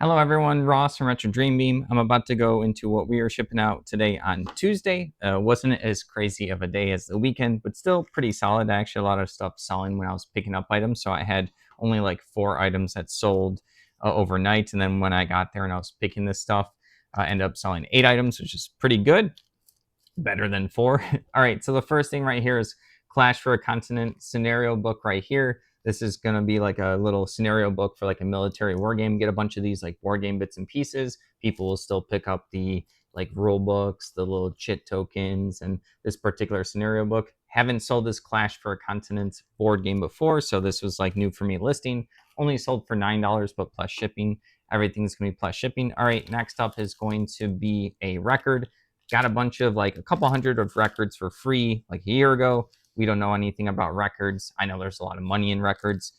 Hello everyone, Ross from Retro Dream Beam. I'm about to go into what we are shipping out today on Tuesday. Wasn't as crazy of a day as the weekend, but still pretty solid. Actually, a lot of stuff selling when I was picking up items. So I had only like 4 items that sold overnight. And then when I got there and I was picking this stuff, I ended up selling 8 items, which is pretty good. Better than 4. All right, so the first thing right here is Clash for a Continent scenario book right here. This is going to be like a little scenario book for like a military war game. Get a bunch of these like war game bits and pieces. People will still pick up the like rule books, the little chit tokens, and this particular scenario book. Haven't sold this Clash for a Continent board game before, so this was like new for me listing. Only sold for $9, but plus shipping. Everything's going to be plus shipping. All right, next up is going to be a record. Got a bunch of like a couple hundred of records for free like a year ago. We don't know anything about records. I know there's a lot of money in records.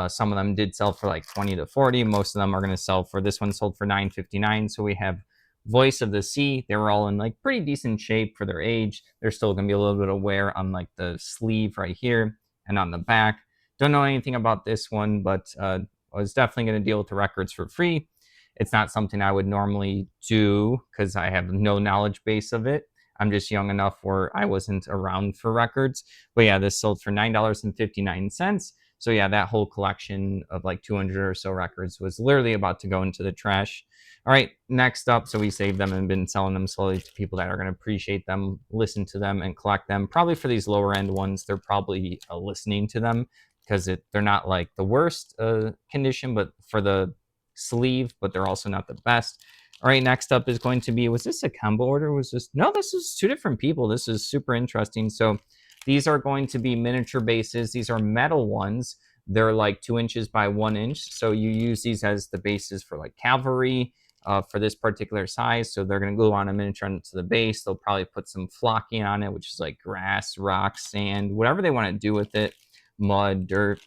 Some of them did sell for like 20 to 40. Most of them are going to sell for, this one sold for $9.59. So we have Voice of the Sea. They were all in like pretty decent shape for their age. There's still going to be a little bit of wear on like the sleeve right here and on the back. Don't know anything about this one, but I was definitely going to deal with the records for free. It's not something I would normally do because I have no knowledge base of it. I'm just young enough where I wasn't around for records. But yeah, this sold for $9.59. So yeah, that whole collection of like 200 or so records was literally about to go into the trash. All right, next up, so we saved them and been selling them slowly to people that are going to appreciate them, listen to them, and collect them. Probably for these lower end ones, they're probably listening to them because they're not like the worst condition, but for the sleeve, but they're also not the best. All right, next up is going to be, was this a combo order? Was this, no, this is 2 different people. This is super interesting. So these are going to be miniature bases. These are metal ones. They're like 2 inches by 1 inch. So you use these as the bases for like cavalry for this particular size. So they're going to glue on a miniature onto the base. They'll probably put some flocking on it, which is like grass, rocks, sand, whatever they want to do with it, mud, dirt,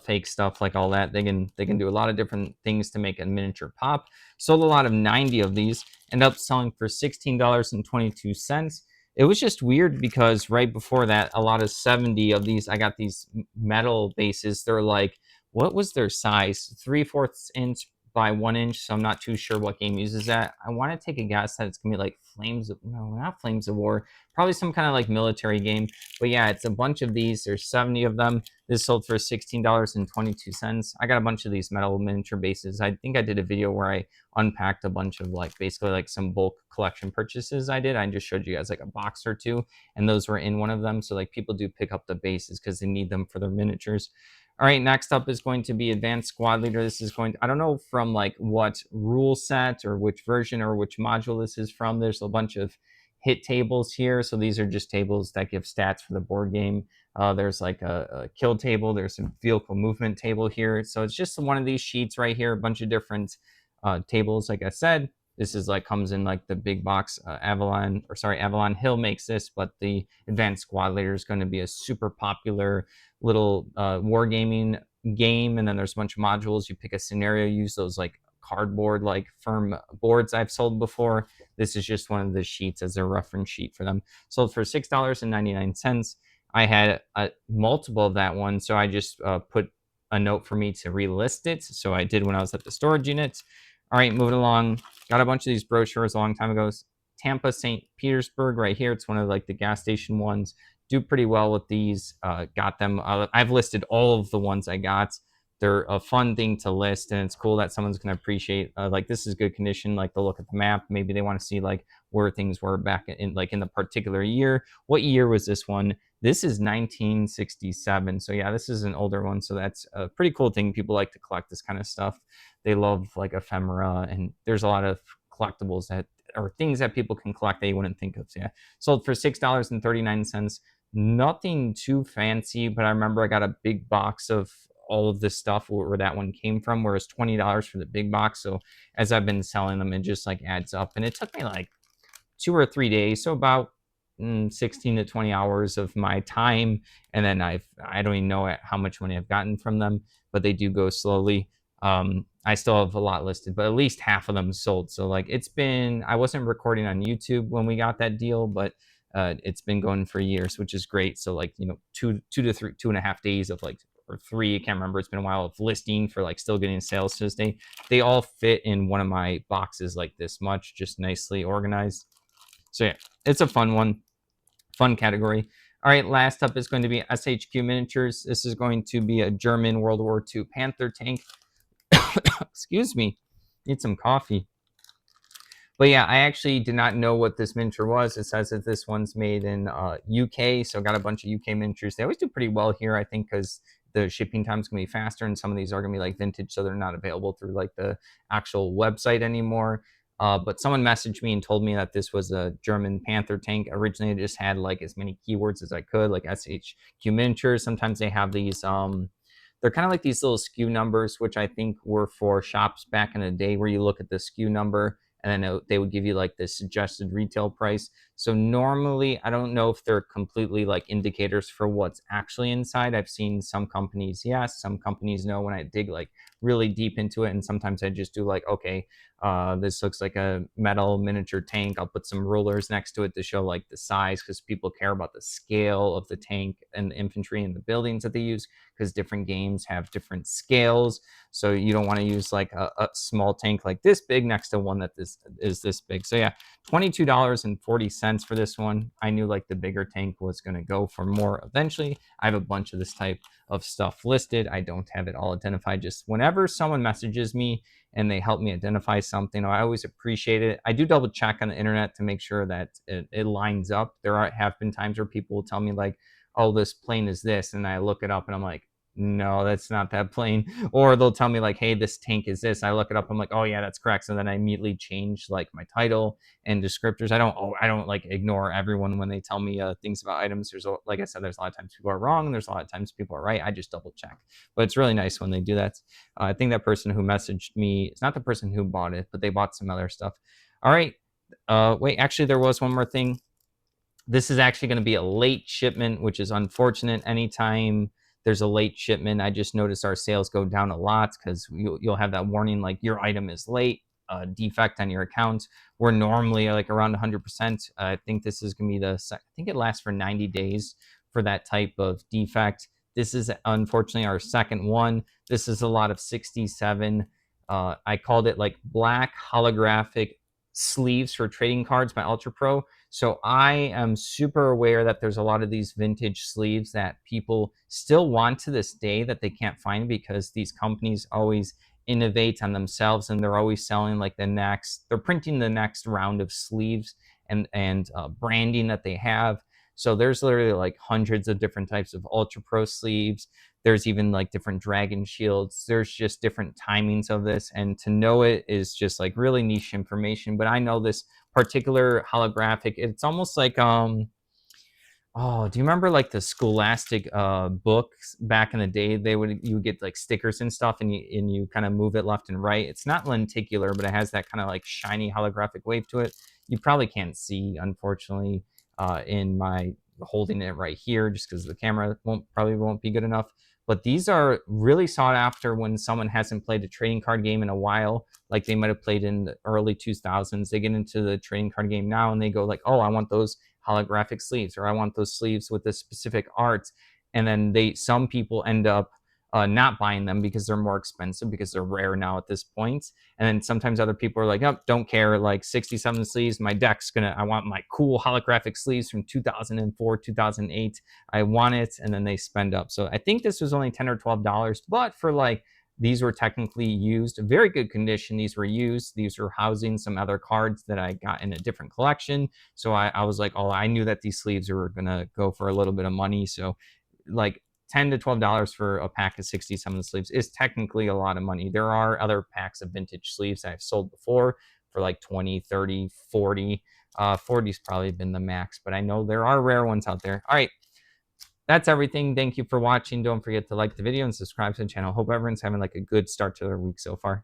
fake stuff, like all that. They can do a lot of different things to make a miniature pop. Sold a lot of 90 of these, end up selling for $16.22. It was just weird because right before that, a lot of 70 of these, I got these metal bases. They're like, what was their size? 3/4 inch by 1 inch. So I'm not too sure what game uses that. I want to take a guess that it's gonna be like Flames of, no, not Flames of War, probably some kind of like military game. But yeah, it's a bunch of these. There's 70 of them. This sold for $16.22. I got a bunch of these metal miniature bases. I think I did a video where I unpacked a bunch of like basically like some bulk collection purchases I did. I just showed you guys like a box or two, and those were in one of them. So like people do pick up the bases because they need them for their miniatures. All right, next up is going to be Advanced Squad Leader. This is going to, I don't know from like what rule set or which version or which module this is from. There's a bunch of hit tables here. So these are just tables that give stats for the board game. There's like a kill table. There's some vehicle movement table here. So it's just one of these sheets right here, a bunch of different tables. Like I said, this is like comes in like the big box. Avalon Hill makes this, but the Advanced Squad Leader is going to be a super popular little wargaming game. And then there's a bunch of modules. You pick a scenario, use those like cardboard like firm boards I've sold before. This is just one of the sheets as a reference sheet for them. Sold for $6.99. I had multiple of that one, so I just put a note for me to relist it. So I did when I was at the storage unit. All right, moving along. Got a bunch of these brochures a long time ago. Tampa St. Petersburg right here. It's one of like the gas station ones. Do pretty well with these. Got them. I've listed all of the ones I got. They're a fun thing to list, and it's cool that someone's going to appreciate. Like this is good condition. Like they'll look at the map. Maybe they want to see like where things were back in like in the particular year. What year was this one? This is 1967. So yeah, this is an older one. So that's a pretty cool thing. People like to collect this kind of stuff. They love like ephemera, and there's a lot of collectibles that or things that people can collect that you wouldn't think of. So yeah, sold for $6.39. Nothing too fancy, but I remember I got a big box of all of this stuff where that one came from, where it's $20 for the big box. So as I've been selling them, it just like adds up, and it took me like 2 or 3 days, so about 16 to 20 hours of my time. And then I don't even know how much money I've gotten from them, but they do go slowly. I still have a lot listed, but at least half of them sold. So like it's been, I wasn't recording on YouTube when we got that deal, but it's been going for years, which is great. So like, you know, two to three, 2.5 days of like or 3, I can't remember, it's been a while, of listing for like still getting sales to this day. They all fit in one of my boxes like this much, just nicely organized. So yeah, it's a fun one, fun category. All right, last up is going to be SHQ Miniatures. This is going to be a German World War II Panther tank. Excuse me, need some coffee. But yeah, I actually did not know what this miniature was. It says that this one's made in UK, so got a bunch of UK miniatures. They always do pretty well here, I think, because the shipping time's gonna be faster, and some of these are gonna be like vintage, so they're not available through like the actual website anymore. But someone messaged me and told me that this was a German Panther tank. Originally, I just had like as many keywords as I could, like SHQ miniatures. Sometimes they have these they're kind of like these little SKU numbers, which I think were for shops back in the day, where you look at the SKU number and then they would give you like the suggested retail price. So normally, I don't know if they're completely like indicators for what's actually inside. I've seen some companies, yes, some companies no, when I dig like really deep into it. And sometimes I just do like, okay, this looks like a metal miniature tank. I'll put some rulers next to it to show like the size, because people care about the scale of the tank and the infantry and the buildings that they use, because different games have different scales. So you don't want to use like a small tank like this big next to one that is this big. So yeah, $22.40 for this one. I knew like the bigger tank was going to go for more eventually. I have a bunch of this type of stuff listed. I don't have it all identified. Just whenever someone messages me and they help me identify something, I always appreciate it. I do double check on the internet to make sure that it lines up. Have been times where people will tell me like, oh, this plane is this, and I look it up and I'm like, no, that's not that plane. Or they'll tell me like, hey, this tank is this. I look it up, I'm like, oh yeah, that's correct. So then I immediately change like my title and descriptors. I don't like ignore everyone when they tell me things about items. Like I said, there's a lot of times people are wrong, and there's a lot of times people are right. I just double check. But it's really nice when they do that. I think that person who messaged me, it's not the person who bought it, but they bought some other stuff. All right. Wait, actually, there was one more thing. This is actually going to be a late shipment, which is unfortunate. Anytime there's a late shipment, I just noticed our sales go down a lot, because you'll have that warning like your item is late, defect on your account. We're normally like around 100%. I think this is going to be I think it lasts for 90 days for that type of defect. This is unfortunately our second one. This is a lot of 67. I called it like black holographic sleeves for trading cards by Ultra Pro. So I am super aware that there's a lot of these vintage sleeves that people still want to this day that they can't find, because these companies always innovate on themselves, and they're always selling like they're printing the next round of sleeves and branding that they have. So there's literally like hundreds of different types of Ultra Pro sleeves. There's even like different dragon shields. There's just different timings of this, and to know it is just like really niche information. But I know this particular holographic, it's almost like oh, do you remember like the Scholastic books back in the day? You would get like stickers and stuff, and you kind of move it left and right. It's not lenticular, but it has that kind of like shiny holographic wave to it. You probably can't see, unfortunately, in my holding it right here, just because the camera probably won't be good enough. But these are really sought after when someone hasn't played a trading card game in a while, like they might have played in the early 2000s. They get into the trading card game now and they go like, oh, I want those holographic sleeves, or I want those sleeves with this specific art. And then some people end up not buying them because they're more expensive, because they're rare now at this point. And then sometimes other people are like, oh, don't care, like 67 sleeves, my deck's I want my cool holographic sleeves from 2004, 2008. I want it. And then they spend up. So I think this was only $10 or $12, but for like, these were technically used, very good condition. These were used. These were housing some other cards that I got in a different collection. So I was like, oh, I knew that these sleeves were going to go for a little bit of money. So like $10 to $12 for a pack of 67 sleeves is technically a lot of money. There are other packs of vintage sleeves I've sold before for like 20, 30, 40. 40's probably been the max, but I know there are rare ones out there. All right. That's everything. Thank you for watching. Don't forget to like the video and subscribe to the channel. Hope everyone's having like a good start to their week so far.